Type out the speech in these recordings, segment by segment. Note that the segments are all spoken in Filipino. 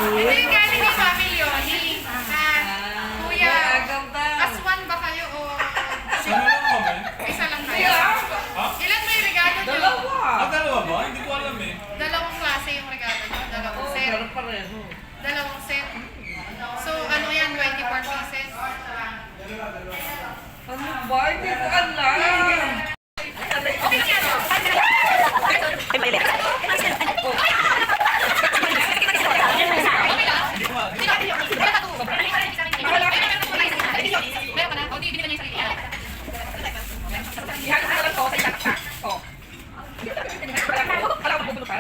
Ito yung galing ni Family Yoni. Kuya, as one ba kayo o... Ano lang kami? Isa lang kayo? Ilan ba yung regalo nyo? Dalawa ba? Hindi ko alam eh. Dalawang klase yung regalo nyo. Dalawang set. Dalawang set. So, ano yan? 24 pieces? Ano ba? Hindi ko alam. Okay na yan. Ay, mali.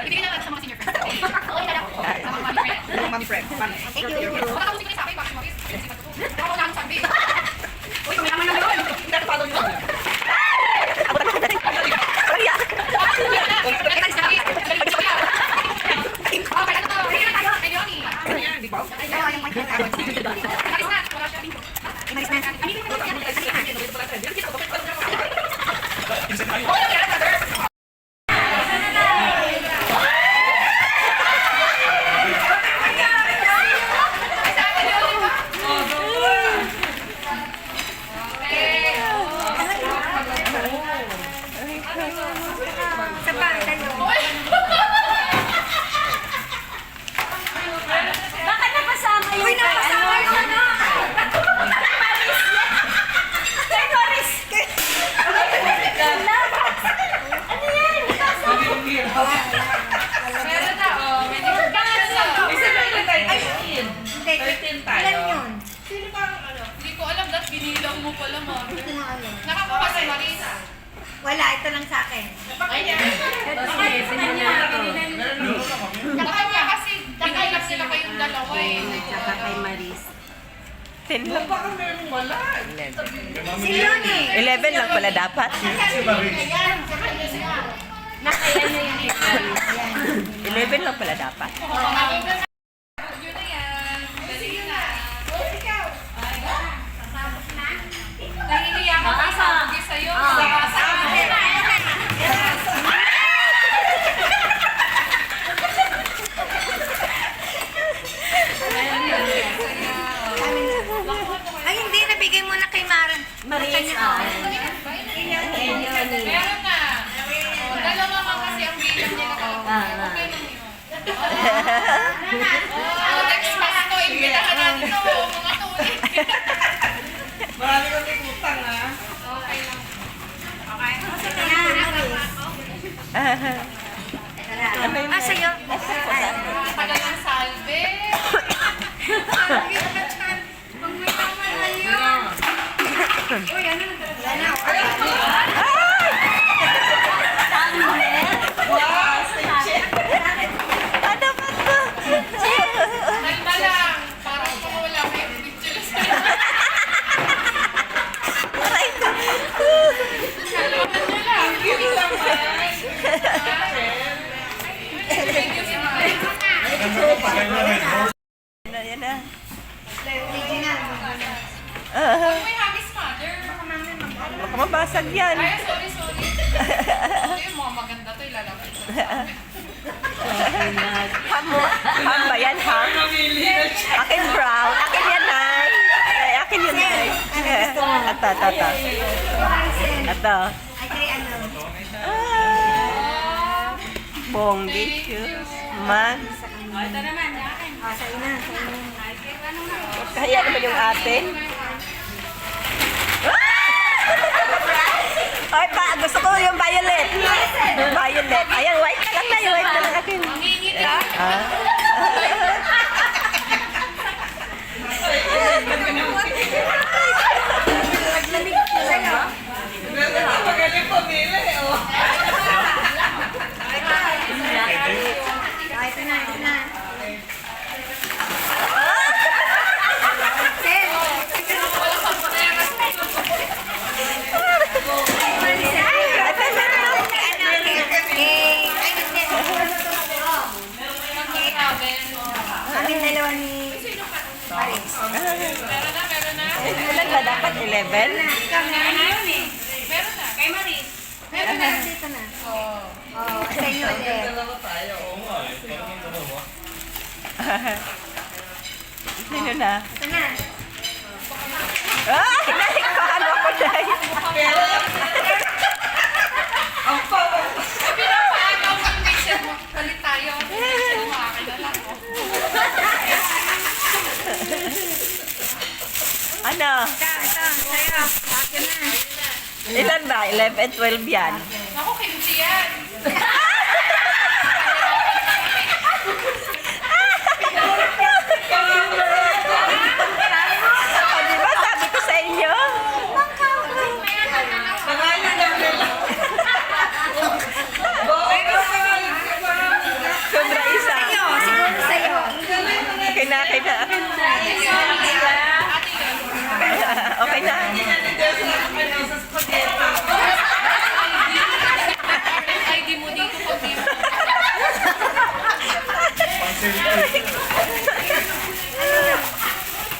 Ibigay na lang sa mga senior friends. Sa mga mommy friends. Thank you. Baka tapos sige sa akin, bakit mabis? Ako lang sabi. Uy, kumayaman na yun. Hindi ako follow yun. Abutan mo natin. Parang iya. Okay, ano to? Ready na tayo. Ready, Ronnie. Ano yan? Di ba? Maris na. Wala siya. Maris na. Isa tayo. Baka napasama yung kay ano? Kay Doris. Ano yan? Meron na, oh. May nagkakaroon na. Isa na yun tayo. Hindi. 13 tayo. Ilan yun? Hindi ko alam, dahil binilang mo pala, ma'am. Hindi ko na alam. Nakakuha si Marisa. Wala, ito lang sa akin. Baka nga kasi binilang sila kayong dalawa eh. Tsaka kay Maris. 10 lang. Baka meron wala. 11. Si yun eh. 11 lang pala dapat. Si Maris. Nakayan na yan. 11 lang pala dapat. Yun na yan. Dali na. Nahihiya ka pa sa hindi sa'yo. Ay, hindi. Nabigay mo na kay Mara. Maris. Meron na. Oh, dalawa nga kasi ang bilang nila. Okay lang yun. Oh, next month to, imbitahan natin to. Mga tuloy. Marami kang may utang ha. Okay lang. Ah, sa'yo. Tagal ng salve. Salve ka dyan. Pag may tamahan yun. Uy, ano na? Ano ba to? Kalma lang. Parang kung wala may video sa Aray ko. Kalmahan nyo lang. Cute naman. Thank you si Mama. Yan na, yan na. Hindi na. May hagis mother. Baka mabasag yan. Ay, sorry. Ito yung mga maganda to, ilalapit ko. Ham ba yan, ham? Akin brown. Akin yan, Nay. Ay, akin yun, Nay. Ata. Ito. Ay, kay ano. Bonggi. Man. Ah, sa'yo na. Kaya naman yung atin. Ay, pa, gusto ko yung violet. Violet. Ayan, white na lang na. White na lang akin. Ngingiti. Magaling pamili oh. Ah, ito na. Sen. Aming dalawa ni Paris. Meron na. Ilan ba dapat? 11? Meron na. Kay Maris. Meron na. Dito na. Oh, sa inyo ulit. Dalawa tayo. Oo nga eh. Parang yung dalawa. Sino na? Ito na. Ay, nalikpakan ako, Nay. Ang papa. Pinapaagaw mo yung mixer mo. Palit tayo. Kumakakilala ko. Ano? Ito, sa'yo. Akin na. Ilan ba? 11 and 12 yan. Ako, kimchi yan. O, di ba sabi ko sa inyo? Pangalan lang nila. Bakit ang pangalan ko ba? Sobra isa. Sa'yo, siguro sa'yo. Okay na, okay na. Okay na. Sa spaghetti. ID mo dito pag di mo.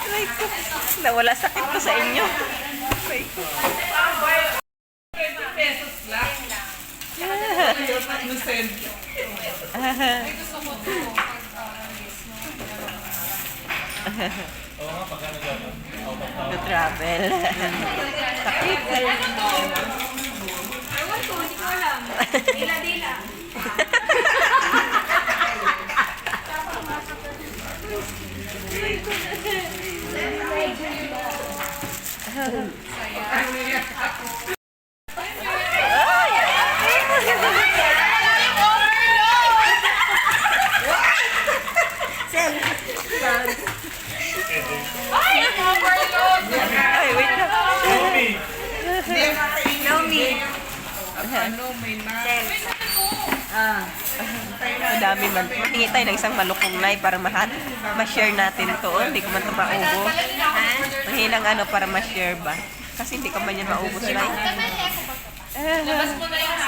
Aray ko. Nawala sakit ko sa inyo. Aray ko. 20 pesos lang. Ayun, ano send? Gusto ko to. Oo nga, pagkano gano'n? Out of town. To travel. Sakit. Ewan ko, hindi ko alam. Dila-dila. Ay, wait lang. Tommy! Hindi ang kakainin. Lomi. Ano, may na. Madami man. Mahingi tayo ng isang malukong nay para ma-share natin to. Oh, hindi ko man ito maubos. Mahingi ng ano para ma-share ba? Kasi hindi ko man yan maubos, nay. Labas mo na yung